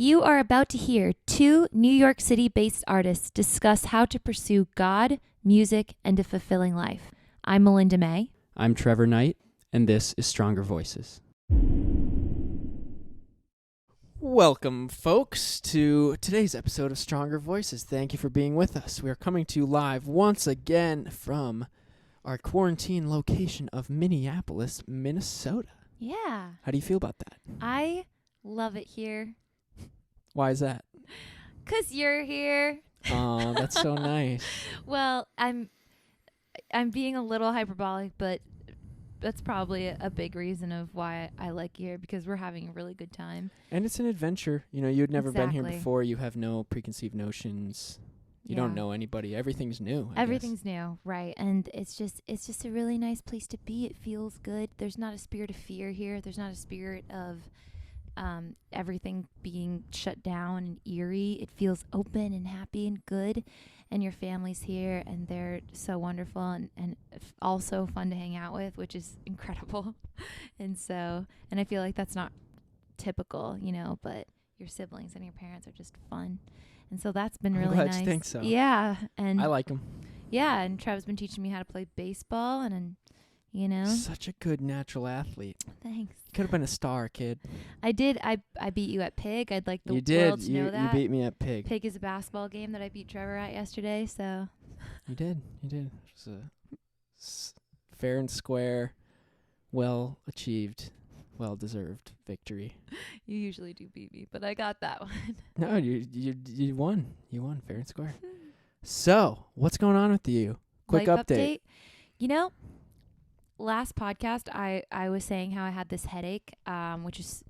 You are about to hear two New York City-based artists discuss how to pursue God, music, and a fulfilling life. I'm Melinda May. I'm Trevor Knight, and this is Stronger Voices. Welcome, folks, to today's episode of Stronger Voices. Thank you for being with us. We are coming to you live once again from our quarantine location of Minneapolis, Minnesota. Yeah. How do you feel about that? I love it here. Why is that? 'Cause you're here. Oh, that's so nice. Well, I'm being a little hyperbolic, but that's probably a big reason of why I like here, because we're having a really good time. And it's an adventure. You know, you'd never been here Exactly. before. You have no preconceived notions. You don't know anybody. Everything's new. Everything's new, right? And it's just a really nice place to be. It feels good. There's not a spirit of fear here. There's not a spirit of everything being shut down and eerie. It feels open and happy and good. And your family's here, and they're so wonderful and also fun to hang out with, which is incredible. And I feel like that's not typical, you know, but your siblings and your parents are just fun. And so that's been really glad nice. you think so. Yeah. And I like them. yeah, and Trev's been teaching me how to play baseball, and you know. Such a good natural athlete. Thanks. Could have been a star, kid. I did. I beat you at Pig. I'd like the You did. world to know that. You beat me at Pig. Pig is a basketball game that I beat Trevor at yesterday, so. You did. It was a fair and square, well achieved, well deserved victory. You usually do beat me, but I got that one. No, you won. You won fair and square. So, what's going on with you? Quick Life update. You know, last podcast I was saying how I had this headache, which is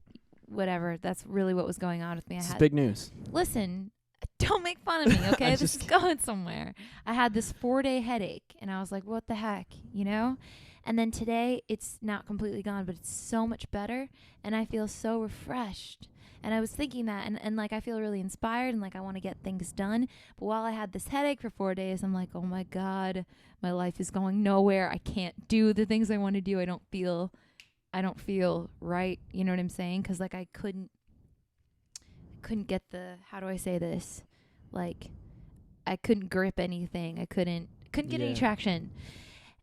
whatever. That's really what was going on with me. This is big news. Listen, don't make fun of me, okay? This is kidding. going somewhere. I had this 4-day headache, and I was like, what the heck, you know? And then today, it's not completely gone, but it's so much better, and I feel so refreshed. And I was thinking that, and like, I feel really inspired, and like, I want to get things done. But while I had this headache for 4 days, I'm like, oh my God, my life is going nowhere. I can't do the things I want to do. I don't feel right. You know what I'm saying? 'Cause like, I couldn't get how do I say this? Like, I couldn't grip anything. I couldn't get any traction.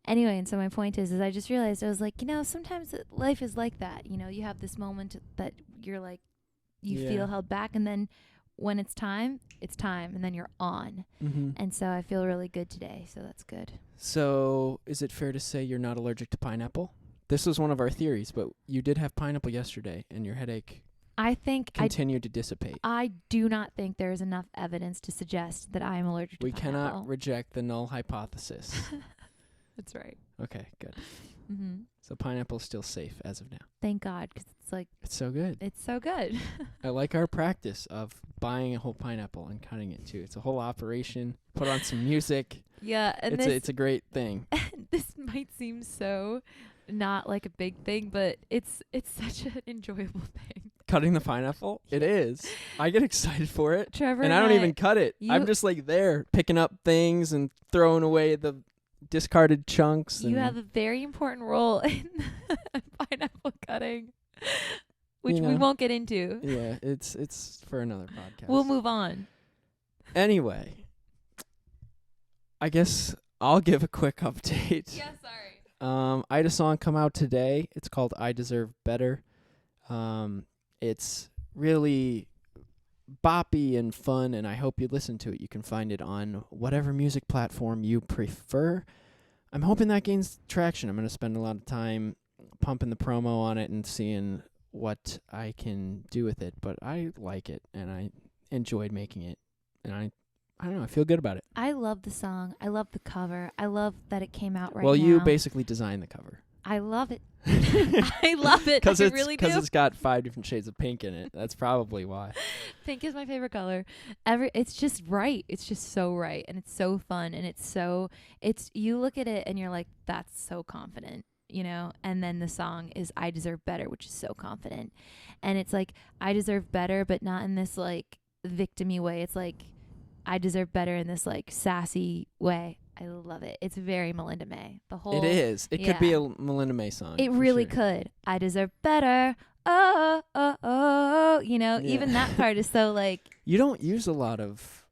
Anyway, and so my point is I just realized, I was like, you know, sometimes life is like that. You know, you have this moment that you're like, you feel held back, and then when it's time, and then you're on. Mm-hmm. And so I feel really good today, so that's good. So, is it fair to say you're not allergic to pineapple? This was one of our theories, but you did have pineapple yesterday, and your headache I think continued to dissipate. I do not think there is enough evidence to suggest that I am allergic to pineapple. We cannot reject the null hypothesis. That's right. Okay, good. Mm-hmm. So pineapple's still safe as of now. Thank God, because it's like... It's so good. It's so good. I like our practice of buying a whole pineapple and cutting it, too. It's a whole operation. Put on some music. Yeah. And it's a great thing. This might seem so not like a big thing, but it's such an enjoyable thing. Cutting the pineapple? It is. I get excited for it. Trevor and I don't even cut it. I'm just like there picking up things and throwing away the discarded chunks. You have a very important role in pineapple cutting, which we won't get into. Yeah, it's for another podcast. We'll move on. Anyway, I guess I'll give a quick update. Yeah, sorry. I had a song come out today. It's called I Deserve Better. It's really boppy and fun, and I hope you listen to it. You can find it on whatever music platform you prefer. I'm hoping that gains traction. I'm going to spend a lot of time pumping the promo on it and seeing what I can do with it, but I like it, and I enjoyed making it, and I don't know, I feel good about it. I love the song. I love the cover. I love that it came out right now. Well, you basically designed the cover. I love it. I love it. I really do. Because it's got 5 different shades of pink in it. That's probably why. Pink is my favorite color. It's just right. It's just so right. And it's so fun. And you look at it and you're like, that's so confident, you know? And then the song is I Deserve Better, which is so confident. And it's like, I deserve better, but not in this like victim-y way. It's like, I deserve better in this like sassy way. I love it. It's very Melinda May. The whole It is. It could be a Melinda May song. It for really sure. could. I deserve better. Oh, oh, oh. You know, Yeah. even that part is so like. You don't use a lot of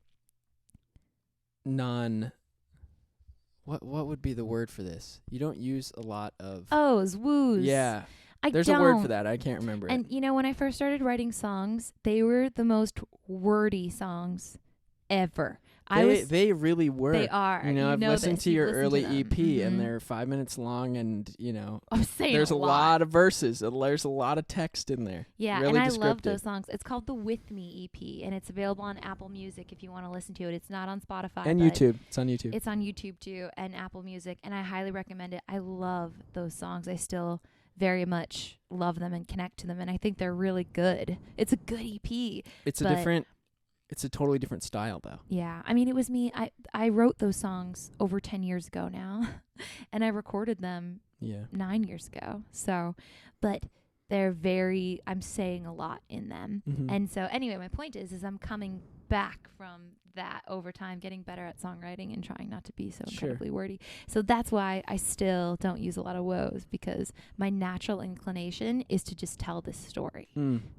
what would be the word for this? You don't use a lot of Ohs, woos. Yeah. I There's don't. a word for that. I can't remember And it. you know, when I first started writing songs, they were the most wordy songs ever. They really were. They are. You know, I've listened this. to You've your listened early to them. EP, and they're 5 minutes long, and I'm saying there's a a lot of verses. There's a lot of text in there. Yeah, really and I love descriptive. those songs. It's called the With Me EP, and it's available on Apple Music if you want to listen to it. It's not on Spotify. And but YouTube. It's on YouTube. It's on YouTube too, and Apple Music, and I highly recommend it. I love those songs. I still very much love them and connect to them, and I think they're really good. It's a good EP. It's a totally different style, though. Yeah, I mean, it was me. I wrote those songs over 10 years ago now, and I recorded them 9 years ago. So, but I'm saying a lot in them. Mm-hmm. And so anyway, my point is I'm coming back from that over time, getting better at songwriting and trying not to be so incredibly wordy. So that's why I still don't use a lot of woes, because my natural inclination is to just tell this story.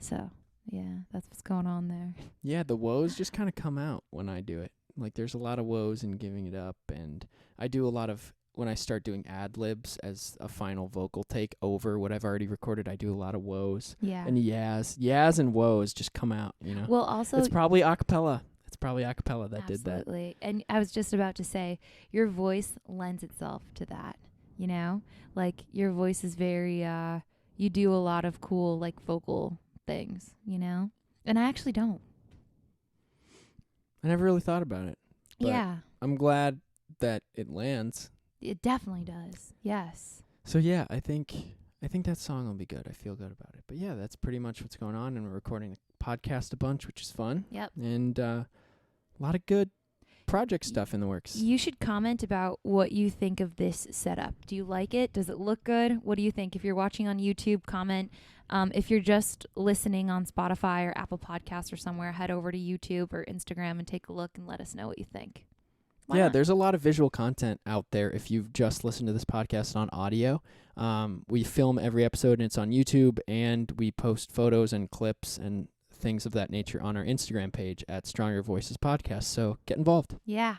So yeah, that's what's going on there. Yeah, the woes just kind of come out when I do it. Like, there's a lot of woes in giving it up, and I do a lot of, when I start doing ad-libs as a final vocal take over what I've already recorded, I do a lot of woes. Yeah. And yas and woes just come out, you know? Well, also, it's probably a cappella. That did that. Absolutely. And I was just about to say, your voice lends itself to that, you know? Like, your voice is very, you do a lot of cool, like, vocal things, you know? And I actually don't. I never really thought about it. But Yeah. I'm glad that it lands. It definitely does. Yes. So yeah, I think that song will be good. I feel good about it. But yeah, that's pretty much what's going on, and we're recording a podcast a bunch, which is fun. Yep. And a lot of good project stuff in the works. You should comment about what you think of this setup. Do you like it? Does it look good? What do you think? If you're watching on YouTube, comment. If you're just listening on Spotify or Apple Podcasts or somewhere, head over to YouTube or Instagram and take a look and let us know what you think. Why not? There's a lot of visual content out there if you've just listened to this podcast on audio. We film every episode, and it's on YouTube, and we post photos and clips and things of that nature on our Instagram page at Stronger Voices Podcast. So get involved. Yeah.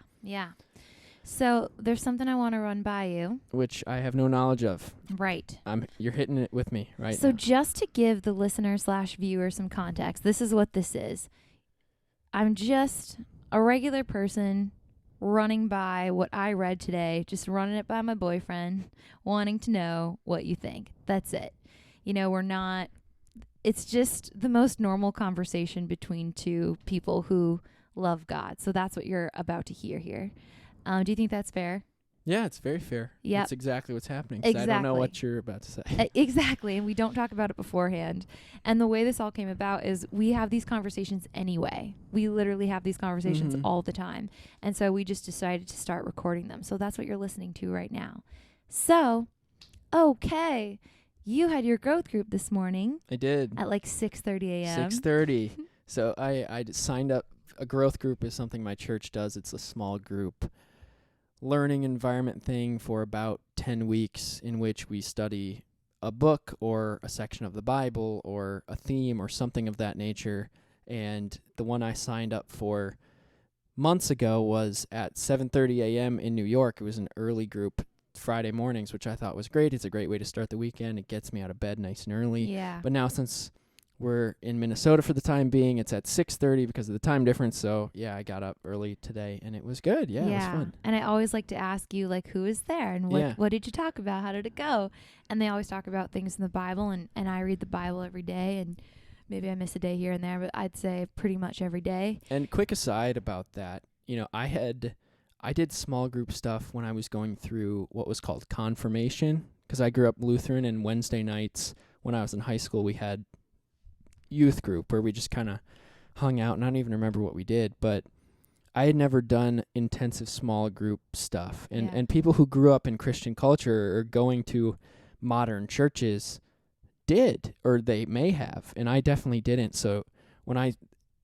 So there's something I want to run by you. Which I have no knowledge of. Right. You're hitting it with me right So now. just to give the listener/viewer some context, this is what this is. I'm just a regular person running by what I read today, just running it by my boyfriend, wanting to know what you think. That's it. You know, it's just the most normal conversation between two people who love God. So that's what you're about to hear here. Do you think that's fair? Yeah, it's very fair. Yep. That's exactly what's happening. 'Cause I don't know what you're about to say. Exactly. And we don't talk about it beforehand. And the way this all came about is we have these conversations anyway. We literally have these conversations all the time. And so we just decided to start recording them. So that's what you're listening to right now. So, okay. You had your growth group this morning. I did. At like 6:30 a.m. 6:30. So I signed up. A growth group is something my church does. It's a small group learning environment thing for about 10 weeks in which we study a book or a section of the Bible or a theme or something of that nature. And the one I signed up for months ago was at 7:30 a.m. in New York. It was an early group Friday mornings, which I thought was great. It's a great way to start the weekend. It gets me out of bed nice and early. Yeah. But now since we're in Minnesota for the time being, it's at 6:30 because of the time difference. So, yeah, I got up early today, and it was good. Yeah, it was fun. And I always like to ask you, like, who is there? And what did you talk about? How did it go? And they always talk about things in the Bible, and I read the Bible every day, and maybe I miss a day here and there, but I'd say pretty much every day. And quick aside about that, you know, I did small group stuff when I was going through what was called confirmation, because I grew up Lutheran, and Wednesday nights when I was in high school, we had youth group where we just kind of hung out, and I don't even remember what we did, but I had never done intensive small group stuff. And people who grew up in Christian culture or going to modern churches did, or they may have, and I definitely didn't. So when I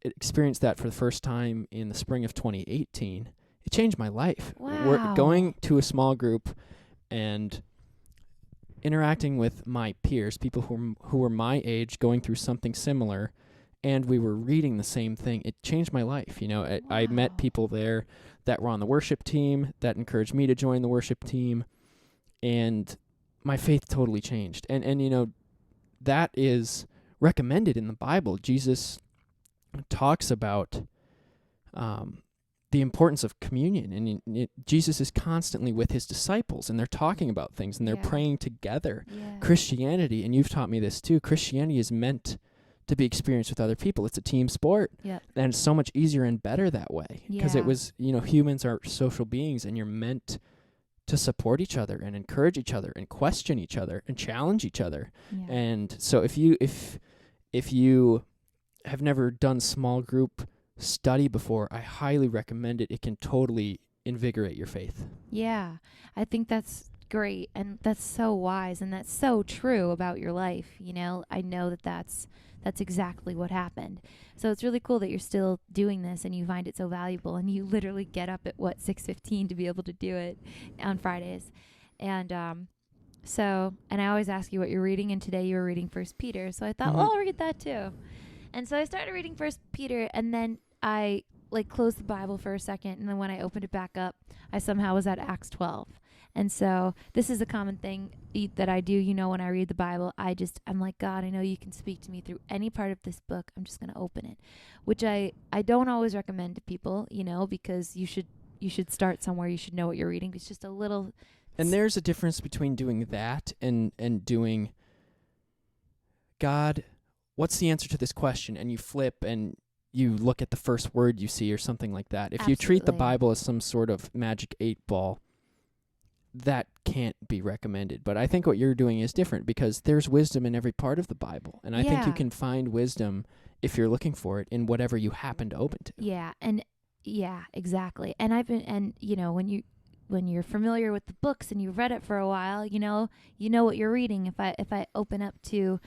experienced that for the first time in the spring of 2018, it changed my life. Wow. Going to a small group and interacting with my peers, people who were my age, going through something similar, and we were reading the same thing. It changed my life. You know, I met people there that were on the worship team that encouraged me to join the worship team, and my faith totally changed. And you know, that is recommended in the Bible. Jesus talks about the importance of communion, and Jesus is constantly with his disciples, and they're talking about things, and they're praying together. Yeah. Christianity, and you've taught me this too, Christianity is meant to be experienced with other people. It's a team sport, Yep. and it's so much easier and better that way, because Yeah. it was, you know, humans are social beings, and you're meant to support each other and encourage each other and question each other and challenge each other. Yeah. And so if you have never done small group study before, I highly recommend it. It can totally invigorate your faith. Yeah, I think that's great, and that's so wise, and that's so true about your life. You know, I know that that's exactly what happened. So it's really cool that you're still doing this and you find it so valuable, and you literally get up at 6:15 to be able to do it on Fridays. And and I always ask you what you're reading, and today you were reading 1 Peter. So I thought, well, I'll read that too. And so I started reading 1 Peter, and then I closed the Bible for a second, and then when I opened it back up, I somehow was at Acts 12. And so this is a common thing that I do, you know, when I read the Bible. I'm like, God, I know you can speak to me through any part of this book. I'm just going to open it, which I don't always recommend to people, you know, because you should start somewhere. You should know what you're reading. It's just a little. And there's a difference between doing that and doing, God, what's the answer to this question? And you flip and you look at the first word you see or something like that. If you treat the Bible as some sort of magic 8-ball, that can't be recommended. But I think what you're doing is different, because there's wisdom in every part of the Bible. And I think you can find wisdom, if you're looking for it, in whatever you happen to open to. Yeah, exactly. And you know, when you're familiar with the books and you've read it for a while, you know what you're reading. If I open up to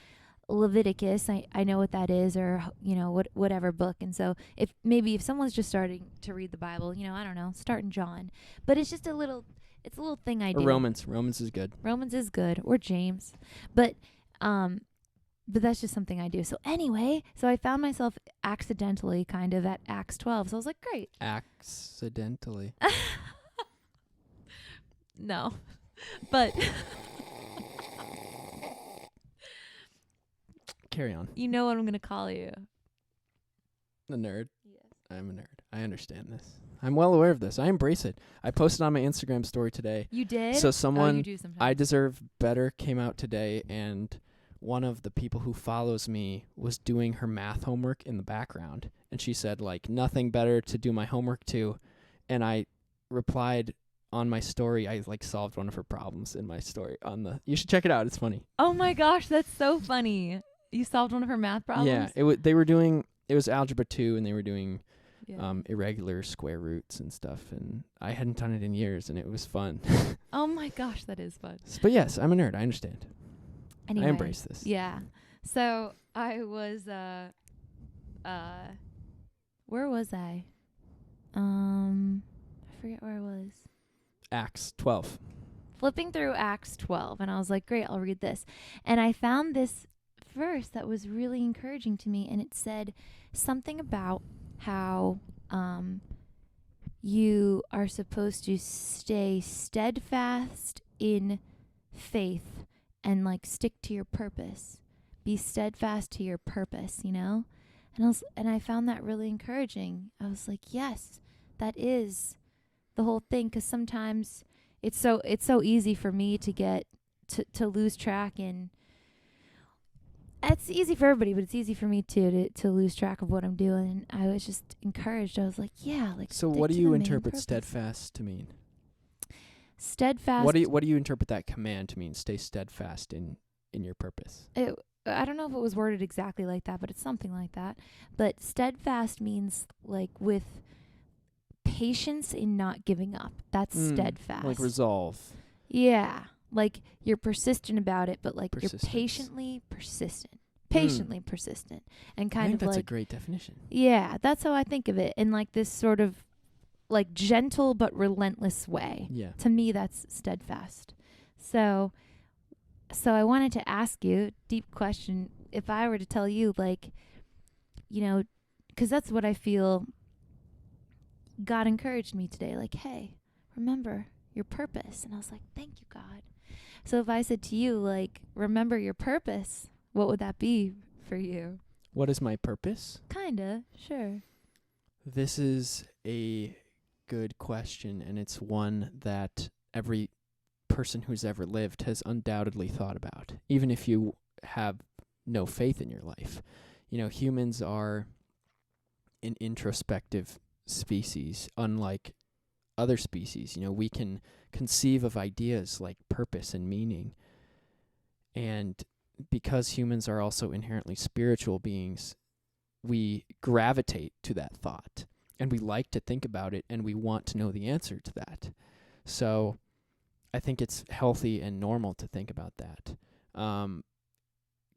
Leviticus, I know what that is, or you know, whatever book. And so if someone's just starting to read the Bible, you know, I don't know, start in John. But it's just a little thing I do. Or Romans is good. Romans is good, or James. But that's just something I do. So anyway, I found myself accidentally kind of at Acts 12. So I was like, great. Accidentally. No. But carry on. You know what I'm going to call you. The nerd? Yes. I'm a nerd. I understand this. I'm well aware of this. I embrace it. I posted on my Instagram story today. You did? So someone, you do sometimes. I Deserve Better came out today, and one of the people who follows me was doing her math homework in the background. And she said, like, nothing better to do my homework to. And I replied on my story, I solved one of her problems in my story you should check it out. It's funny. Oh my gosh, that's so funny. You solved one of her math problems? Yeah, it was algebra 2, and they were doing irregular square roots and stuff, and I hadn't done it in years, and it was fun. Oh my gosh, that is fun. But yes, I'm a nerd. I understand. Anyway, I embrace this. Yeah. So I was where was I? I forget where I was. Acts 12. Flipping through Acts 12, and I was like, great, I'll read this. And I found this verse that was really encouraging to me, and it said something about how you are supposed to stay steadfast in faith and stick to your purpose. Be steadfast to your purpose, you know? And I found that really encouraging. I was like, yes, that is the whole thing, because sometimes it's so easy for me to get to lose track, and it's easy for everybody, but it's easy for me to lose track of what I'm doing. And I was just encouraged. I was like, yeah, So what do you interpret steadfast to mean? Steadfast. What do you interpret that command to mean? Stay steadfast in your purpose. I don't know if it was worded exactly like that, but it's something like that. But steadfast means with patience in not giving up. That's steadfast. Like resolve. Yeah. You're persistent about it, but you're patiently persistent. Patiently persistent. And I think that's a great definition. Yeah, that's how I think of it. And this sort of like gentle but relentless way. Yeah. To me, that's steadfast. So I wanted to ask you, deep question, if I were to tell you, like, you know, because that's what I feel God encouraged me today. Like, hey, remember your purpose. And I was like, thank you, God. So if I said to you, like, remember your purpose, what would that be for you? What is my purpose? Kinda, sure. This is a good question, and it's one that every person who's ever lived has undoubtedly thought about, even if you have no faith in your life. You know, humans are an introspective species, unlike other species. You know, we can conceive of ideas like purpose and meaning. And because humans are also inherently spiritual beings, we gravitate to that thought, and we like to think about it, and we want to know the answer to that. So I think it's healthy and normal to think about that.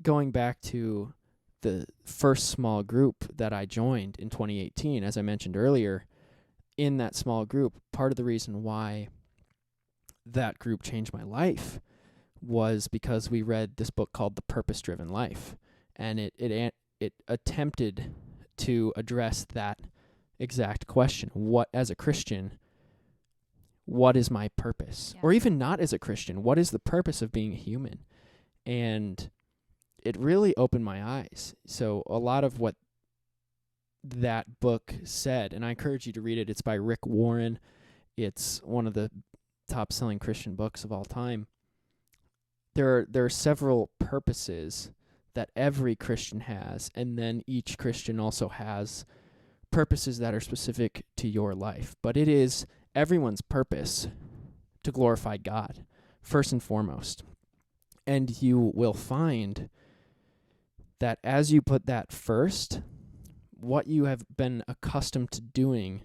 Going back to the first small group that I joined in 2018, as I mentioned earlier, in that small group, part of the reason why that group changed my life was because we read this book called The Purpose-Driven Life, and it attempted to address that exact question. What, as a Christian, what is my purpose? Yeah. Or even not as a Christian, what is the purpose of being a human? And it really opened my eyes. So a lot of what that book said, and I encourage you to read it. It's by Rick Warren. It's one of the top-selling Christian books of all time. There are several purposes that every Christian has, and then each Christian also has purposes that are specific to your life. But it is everyone's purpose to glorify God, first and foremost. And you will find that as you put that first, what you have been accustomed to doing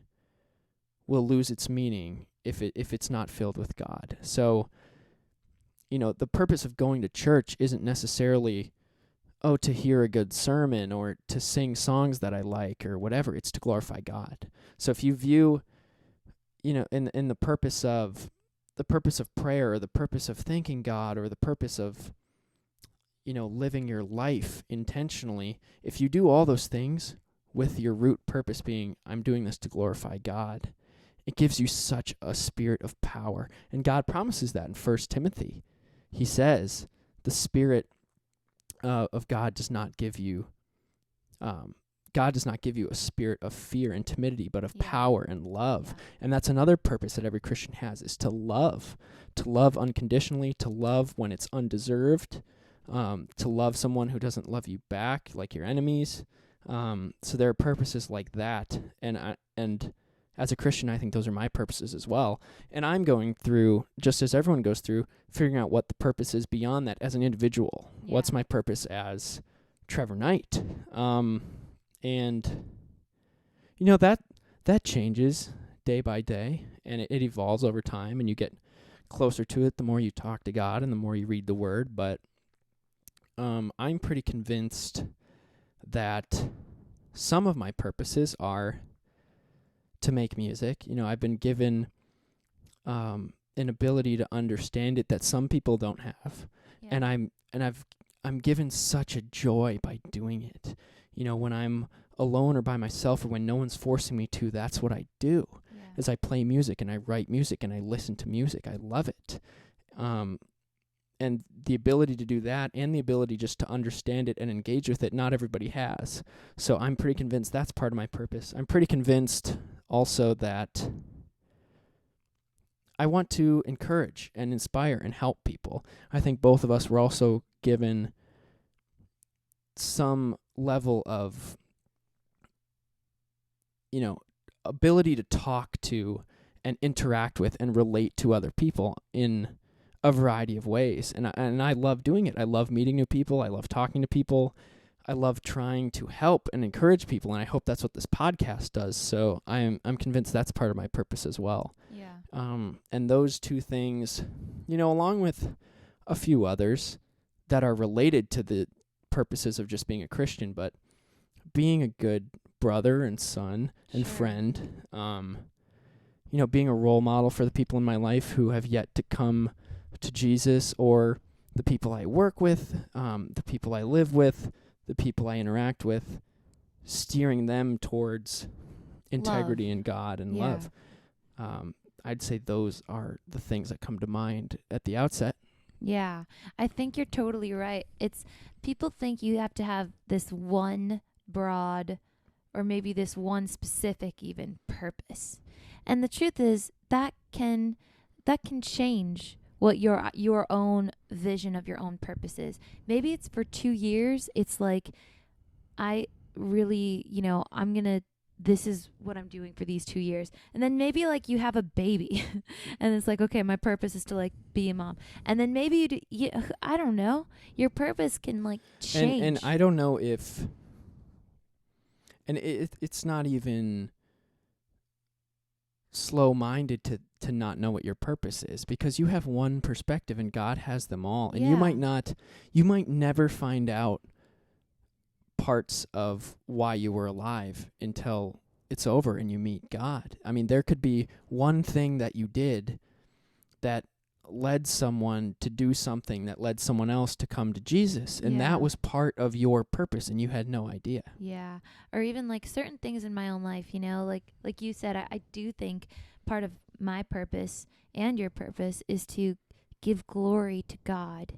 will lose its meaning if it's not filled with God. So, you know, the purpose of going to church isn't necessarily, to hear a good sermon or to sing songs that I like or whatever. It's to glorify God. So if you view, you know, in the purpose of prayer, or the purpose of thanking God, or the purpose of, you know, living your life intentionally, if you do all those things with your root purpose being, I'm doing this to glorify God, it gives you such a spirit of power. And God promises that in 1 Timothy. He says, the Spirit of God does not give you, God does not give you a spirit of fear and timidity, but of power and love. Yeah. And that's another purpose that every Christian has, is to love unconditionally, to love when it's undeserved, to love someone who doesn't love you back, like your enemies. So there are purposes like that, and as a Christian, I think those are my purposes as well. And I'm going through, just as everyone goes through, figuring out what the purpose is beyond that as an individual. Yeah. What's my purpose as Trevor Knight? And you know, that changes day by day, and it evolves over time, and you get closer to it the more you talk to God and the more you read the Word. But I'm pretty convinced that some of my purposes are to make music. You know, I've been given an ability to understand it that some people don't have. Yeah. And I'm given such a joy by doing it. You know, when I'm alone or by myself, or when no one's forcing me to, that's what I do. Yeah. Is I play music and I write music and I listen to music. I love it. And the ability to do that, and the ability just to understand it and engage with it, not everybody has. So I'm pretty convinced that's part of my purpose. I'm pretty convinced also that I want to encourage and inspire and help people. I think both of us were also given some level of, you know, ability to talk to and interact with and relate to other people in a variety of ways. And I love doing it. I love meeting new people. I love talking to people. I love trying to help and encourage people, and I hope that's what this podcast does. So I'm convinced that's part of my purpose as well. Yeah. And those two things, you know, along with a few others that are related to the purposes of just being a Christian, but being a good brother and son and Sure. friend, being a role model for the people in my life who have yet to come to Jesus, or the people I work with, the people I live with, the people I interact with, steering them towards integrity in God and love. I'd say those are the things that come to mind at the outset. Yeah, I think you're totally right. It's people think you have to have this one broad or maybe this one specific even purpose. And the truth is that can change what your own vision of your own purpose is. Maybe it's for 2 years. It's like I really, this is what I'm doing for these 2 years. And then maybe like you have a baby and it's like, okay, my purpose is to like be a mom. And then maybe I don't know, your purpose can like change. And I don't know if, and it's not even slow-minded to not know what your purpose is, because you have one perspective and God has them all. And you might never find out parts of why you were alive until it's over and you meet God. I mean, there could be one thing that you did that led someone to do something that led someone else to come to Jesus, and that was part of your purpose and you had no idea. Yeah. Or even like certain things in my own life, like you said, I do think part of my purpose and your purpose is to give glory to God,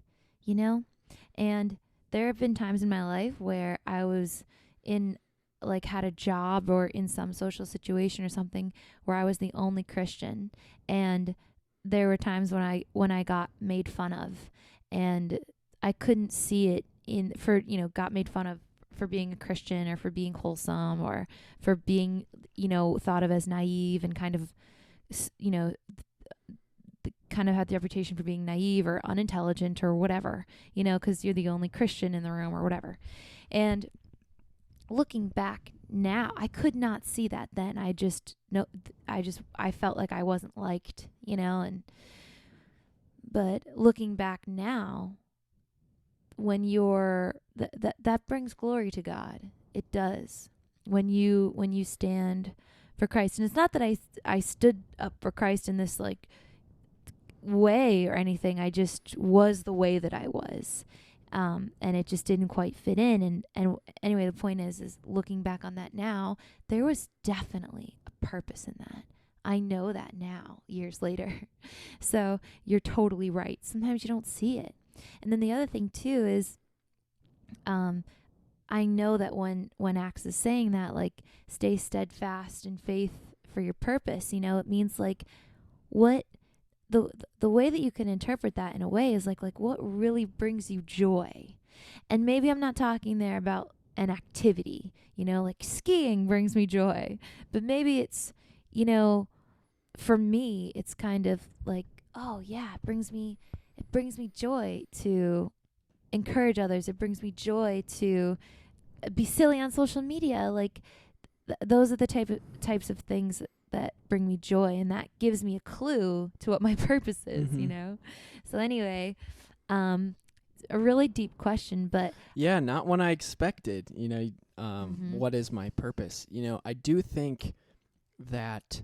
and there have been times in my life where I was had a job or in some social situation or something where I was the only Christian, and there were times when I got made fun of, and I couldn't see it got made fun of for being a Christian or for being wholesome or for being, thought of as naive and kind of, kind of had the reputation for being naive or unintelligent or whatever, because you're the only Christian in the room or whatever. And looking back now, I could not see that then. I felt like I wasn't liked, but looking back now, when that brings glory to God. It does. When you stand for Christ. And it's not that I stood up for Christ in this like way or anything. I just was the way that I was. And it just didn't quite fit in. And anyway, the point is looking back on that now, there was definitely a purpose in that. I know that now, years later. So you're totally right. Sometimes you don't see it. And then the other thing too is, I know that when Acts is saying that, like, stay steadfast in faith for your purpose, it means like what the way that you can interpret that in a way is like what really brings you joy. And maybe I'm not talking there about an activity, like skiing brings me joy, but maybe it's, for me, it's kind of like, oh yeah, it brings me joy to encourage others. It brings me joy to be silly on social media. Like those are the types of things that bring me joy, and that gives me a clue to what my purpose is, So anyway, a really deep question, but yeah, not one I expected. What is my purpose? I do think that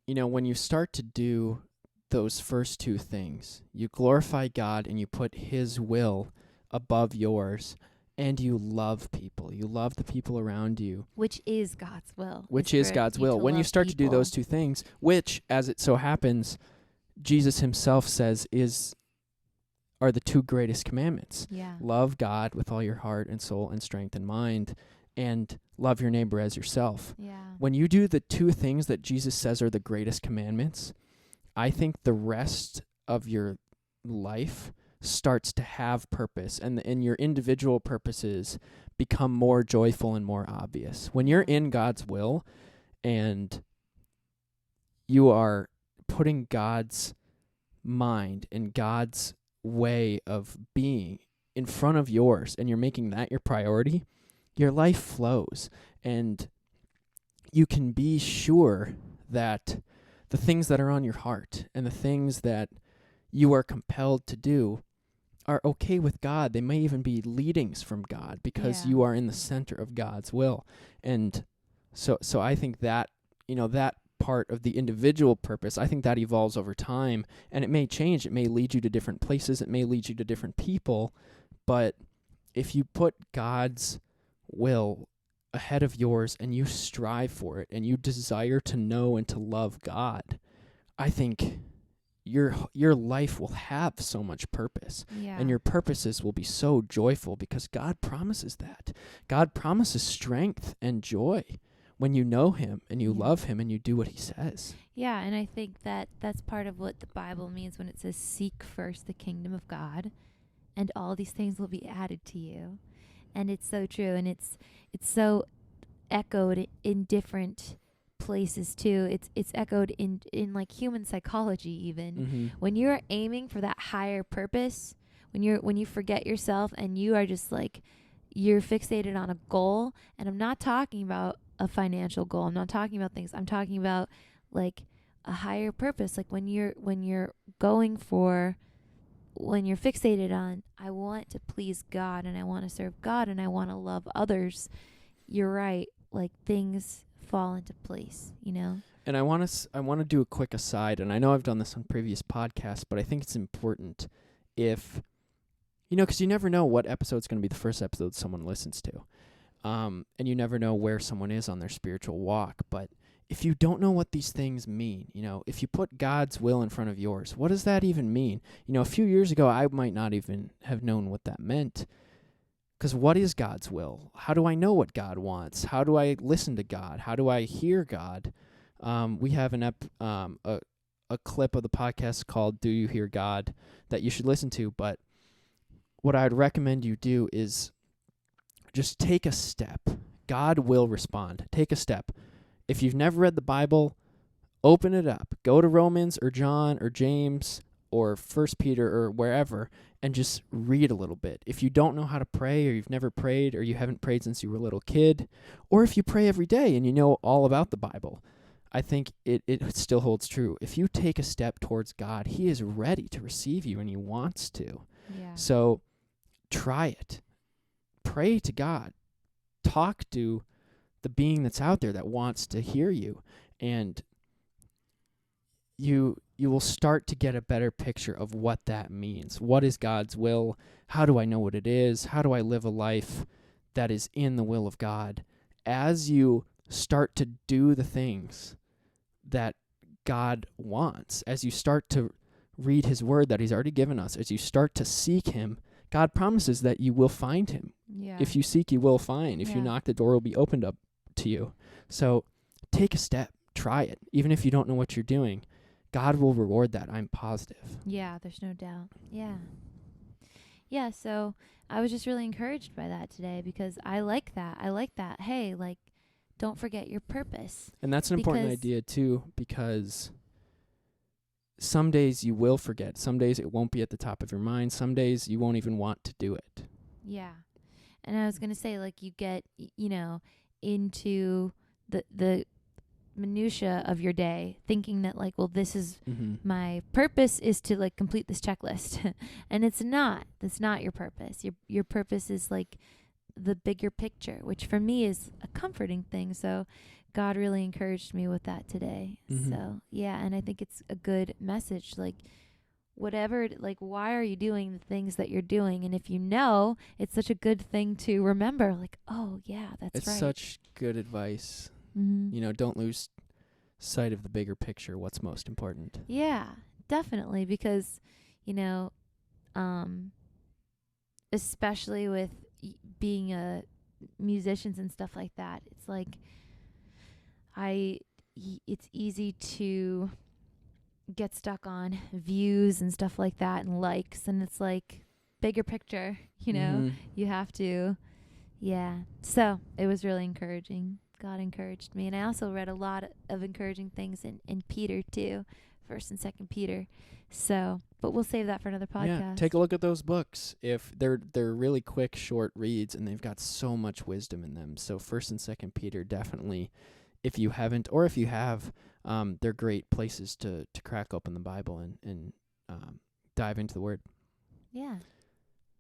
when you start to do those first two things, you glorify God and you put His will above yours, and you love people. You love the people around you. Which is God's will. Which is God's will. When you start to do those two things, which, as it so happens, Jesus Himself says are the two greatest commandments. Yeah. Love God with all your heart and soul and strength and mind, and love your neighbor as yourself. Yeah. When you do the two things that Jesus says are the greatest commandments, I think the rest of your life starts to have purpose, and your individual purposes become more joyful and more obvious. When you're in God's will and you are putting God's mind and God's way of being in front of yours, and you're making that your priority, your life flows, and you can be sure that the things that are on your heart and the things that you are compelled to do are okay with God. They may even be leadings from God because you are in the center of God's will. And so I think that, that part of the individual purpose. I think that evolves over time, and it may change. It may lead you to different places. It may lead you to different people. But if you put God's will ahead of yours and you strive for it and you desire to know and to love God, I think your life will have so much purpose. Yeah. And your purposes will be so joyful because God promises that. God promises strength and joy when you know him and you love him and you do what he says. Yeah, and I think that that's part of what the Bible means when it says seek first the kingdom of God and all these things will be added to you. And it's so true, and it's so echoed in different places too. It's echoed in like human psychology even. Mm-hmm. When you're aiming for that higher purpose, when you forget yourself and you are just like you're fixated on a goal, and I'm not talking about a financial goal. I'm not talking about things. I'm talking about like a higher purpose. Like when you're fixated on, I want to please God and I want to serve God and I want to love others. You're right. Like things fall into place, you know? And I want to do a quick aside, and I know I've done this on previous podcasts, but I think it's important if, because you never know what episode's going to be the first episode someone listens to. And you never know where someone is on their spiritual walk. But if you don't know what these things mean, if you put God's will in front of yours, what does that even mean? A few years ago, I might not even have known what that meant. Because what is God's will? How do I know what God wants? How do I listen to God? How do I hear God? We have a clip of the podcast called "Do You Hear God" that you should listen to. But what I'd recommend you do is just take a step. God will respond. Take a step. If you've never read the Bible, open it up. Go to Romans or John or James or 1 Peter or wherever and just read a little bit. If you don't know how to pray, or you've never prayed, or you haven't prayed since you were a little kid, or if you pray every day and you know all about the Bible, I think it still holds true. If you take a step towards God, he is ready to receive you and he wants to. Yeah. So try it. Pray to God. Talk to the being that's out there that wants to hear you, and you will start to get a better picture of what that means. What is God's will? How do I know what it is? How do I live a life that is in the will of God? As you start to do the things that God wants, as you start to read his word that he's already given us, as you start to seek him, God promises that you will find him. Yeah. If you seek, you will find. If you knock, the door will be opened up to you. So take a step. Try it. Even if you don't know what you're doing, God will reward that. I'm positive. Yeah, there's no doubt. Yeah. Yeah, so I was just really encouraged by that today because I like that. Hey, like, don't forget your purpose. And that's an important idea, too, because some days you will forget. Some days it won't be at the top of your mind. Some days you won't even want to do it. Yeah. And I was going to say, like, you get, into the minutia of your day thinking that, like, well, this is my purpose is to, like, complete this checklist. And it's not. That's not your purpose. Your purpose is, like, the bigger picture, which for me is a comforting thing. So God really encouraged me with that today. So, yeah, and I think it's a good message. Like, whatever, like, why are you doing the things that you're doing? And if you know, it's such a good thing to remember, like, oh, yeah, that's right. It's such good advice. Mm-hmm. Don't lose sight of the bigger picture, what's most important. Yeah, definitely, because, especially with being a musicians and stuff like that, it's like it's easy to get stuck on views and stuff like that and likes, and it's like bigger picture, you have to, so it was really encouraging. God encouraged me, and I also read a lot of encouraging things in Peter too, 1st and 2nd Peter. So, but we'll save that for another podcast. Yeah, take a look at those books. If they're really quick, short reads, and they've got so much wisdom in them. So 1st and 2nd Peter, definitely, if you haven't, or if you have, they're great places to crack open the Bible and dive into the Word. Yeah.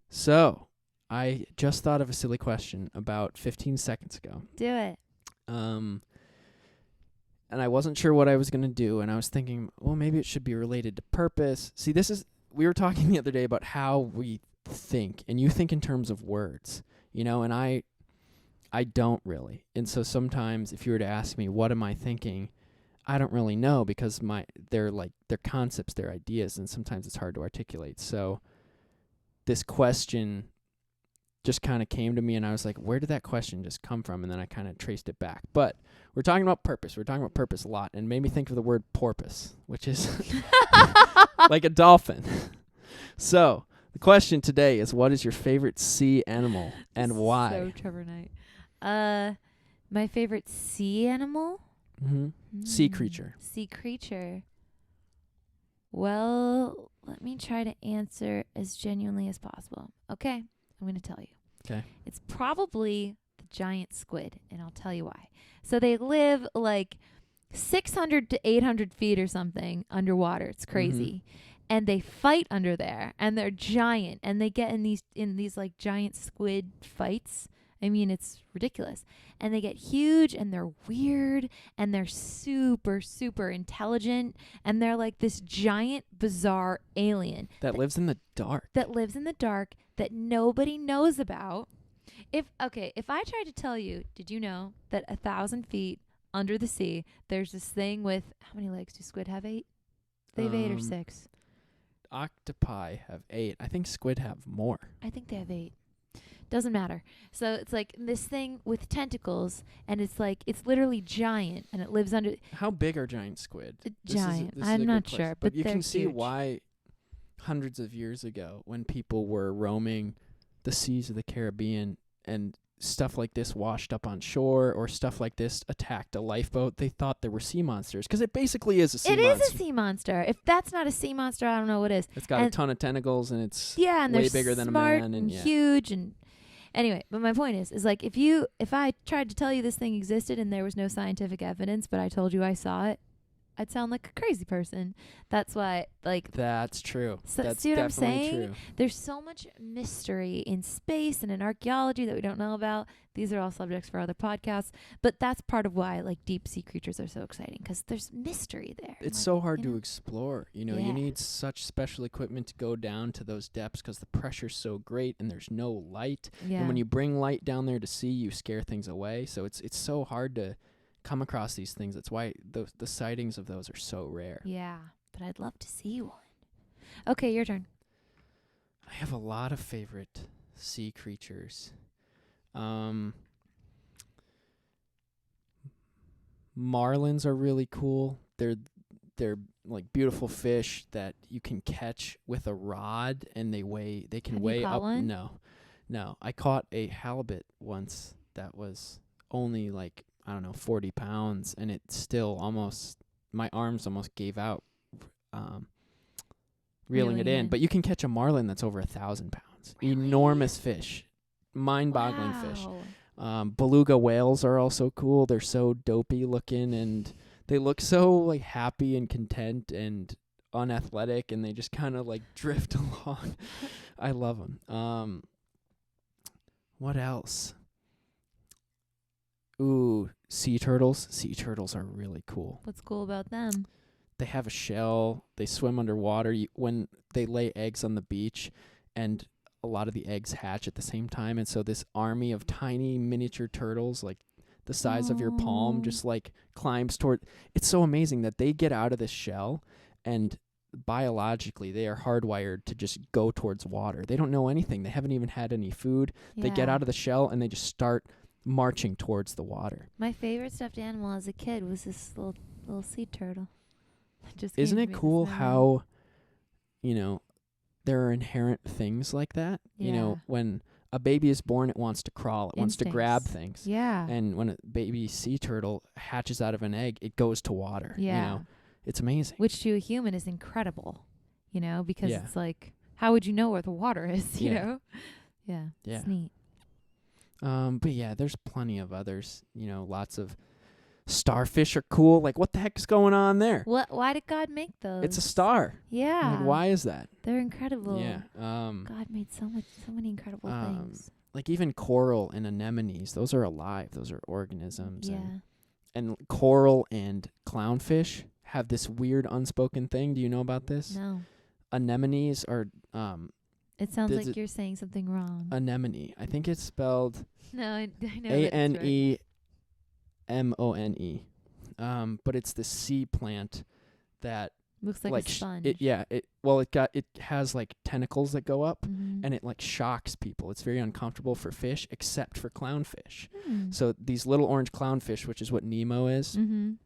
So, I just thought of a silly question about 15 seconds ago. Do it. and I wasn't sure what I was going to do, and I was thinking, well, maybe it should be related to purpose. See, we were talking the other day about how we think, and you think in terms of words, and I don't really. And so sometimes if you were to ask me, what am I thinking? I don't really know, because they're concepts, they're ideas, and sometimes it's hard to articulate. So this question just kind of came to me, and I was like, where did that question just come from? And then I kind of traced it back. But we're talking about purpose. We're talking about purpose a lot, and it made me think of the word porpoise, which is like a dolphin. So the question today is, what is your favorite sea animal and why? So Trevor Knight. My favorite sea animal? Sea creature. Sea creature. Well, let me try to answer as genuinely as possible. Okay, I'm going to tell you. Okay. It's probably the giant squid, and I'll tell you why. So they live like 600 to 800 feet or something underwater. It's crazy. And they fight under there, and they're giant, and they get in these like giant squid fights. I mean, it's ridiculous. And they get huge, and they're weird, and they're super, super intelligent, and they're like this giant, bizarre alien that lives in the dark. That nobody knows about. If I tried to tell you, did you know that 1,000 feet under the sea, there's this thing with, how many legs do squid have? 8? They have 8 or 6. Octopi have 8. I think squid have more. I think they have 8. Doesn't matter. So it's like this thing with tentacles, and it's literally giant, and it lives under. How big are giant squid? Giant. I'm not sure, but you can see huge. Why hundreds of years ago, when people were roaming the seas of the Caribbean and stuff like this washed up on shore, or stuff like this attacked a lifeboat, they thought there were sea monsters, because it basically is a sea monster. It is a sea monster. If that's not a sea monster, I don't know what is. It's got a ton of tentacles, and it's and way they're bigger than a smart man, and huge. And anyway, but my point is like, if I tried to tell you this thing existed and there was no scientific evidence, but I told you I saw it, I'd sound like a crazy person. That's why, like... That's true. So, that's see what I'm definitely saying? true. There's so much mystery in space and in archaeology that we don't know about. These are all subjects for other podcasts. But that's part of why, like, deep sea creatures are so exciting, because there's mystery there. It's so hard to explore. You Yeah. need such special equipment to go down to those depths, because the pressure's so great and there's no light. Yeah. And when you bring light down there to see, you scare things away. So it's so hard to come across these things. That's why the sightings of those are so rare. Yeah, but I'd love to see one. Okay, your turn. I have a lot of favorite sea creatures. Marlins are really cool. They're like beautiful fish that you can catch with a rod, and they can Have weigh you caught up. one? No. I caught a halibut once that was only like, I don't know, 40 pounds, and it still my arms almost gave out reeling it in. But you can catch a marlin that's over 1,000 pounds. Really? Enormous fish. Mind-boggling fish. Wow. Beluga whales are also cool. They're so dopey looking, and they look so like happy and content and unathletic, and they just kind of like drift along. I love them. What else? Ooh, sea turtles. Sea turtles are really cool. What's cool about them? They have a shell. They swim underwater. When they lay eggs on the beach, and a lot of the eggs hatch at the same time, and so this army of tiny miniature turtles, like the size of your palm, just like climbs toward. It's so amazing that they get out of this shell, and biologically they are hardwired to just go towards water. They don't know anything. They haven't even had any food. Yeah. They get out of the shell, and they just start marching towards the water. My favorite stuffed animal as a kid was this little sea turtle. Isn't it cool how, there are inherent things like that? Yeah. When a baby is born, it wants to crawl. It wants to grab things. Yeah. And when a baby sea turtle hatches out of an egg, it goes to water. Yeah. It's amazing. Which to a human is incredible, because it's like, how would you know where the water is, you know? Yeah. Yeah. It's neat. But yeah, there's plenty of others. Lots of starfish are cool. Like, what the heck is going on there? Why did God make those? It's a star. Yeah. Like, why is that? They're incredible. Yeah. God made so many incredible things. Like even coral and anemones, those are alive. Those are organisms. Yeah. And And coral and clownfish have this weird unspoken thing. Do you know about this? No. Anemones are It sounds Does like you're saying something wrong. anemone. I think it's spelled No, I know. Anemone. But it's the sea plant that Looks like a sponge. it has like tentacles that go up, Mhm. and it like shocks people. It's very uncomfortable for fish, except for clownfish. Mm. So these little orange clownfish, which is what Nemo is, Mhm.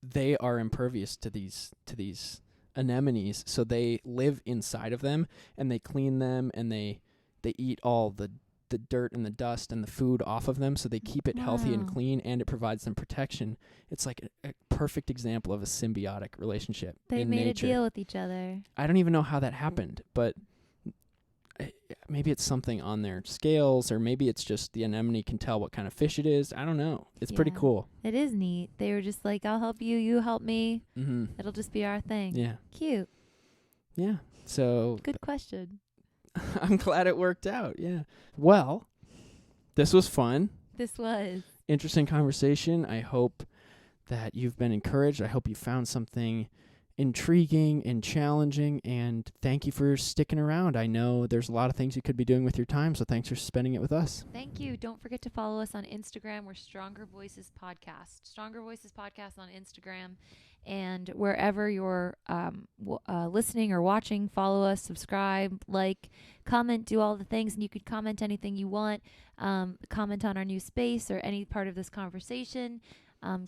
they are impervious to these anemones, so they live inside of them, and they clean them, and they eat all the dirt and the dust and the food off of them, so they keep it healthy and Wow. clean, and it provides them protection. It's like a perfect example of a symbiotic relationship They in made nature. a deal with each other. I don't even know how that happened, but maybe it's something on their scales, or maybe it's just the anemone can tell what kind of fish it is. I don't know. It's pretty Yeah. cool. It is neat. They were just like, I'll help you, you help me. Mm-hmm. It'll just be our thing. Yeah. Cute. Yeah. So Good question. I'm glad it worked out. Yeah. Well, this was fun. This was. Interesting conversation. I hope that you've been encouraged. I hope you found something intriguing and challenging, and thank you for sticking around. I know there's a lot of things you could be doing with your time, so thanks for spending it with us. Thank you. Don't forget to follow us on Instagram. We're Stronger Voices Podcast. Stronger Voices Podcast on Instagram. And wherever you're listening or watching, follow us, subscribe, like, comment, do all the things. And you could comment anything you want. Comment on our new space or any part of this conversation.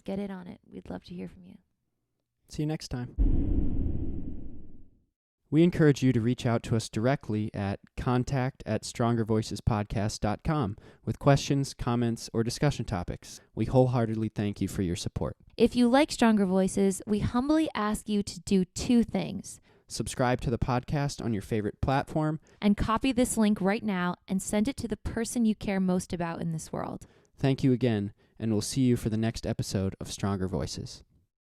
Get in on it. We'd love to hear from you. See you next time. We encourage you to reach out to us directly at contact@strongervoicespodcast.com with questions, comments, or discussion topics. We wholeheartedly thank you for your support. If you like Stronger Voices, we humbly ask you to do two things. Subscribe to the podcast on your favorite platform. And copy this link right now and send it to the person you care most about in this world. Thank you again, and we'll see you for the next episode of Stronger Voices.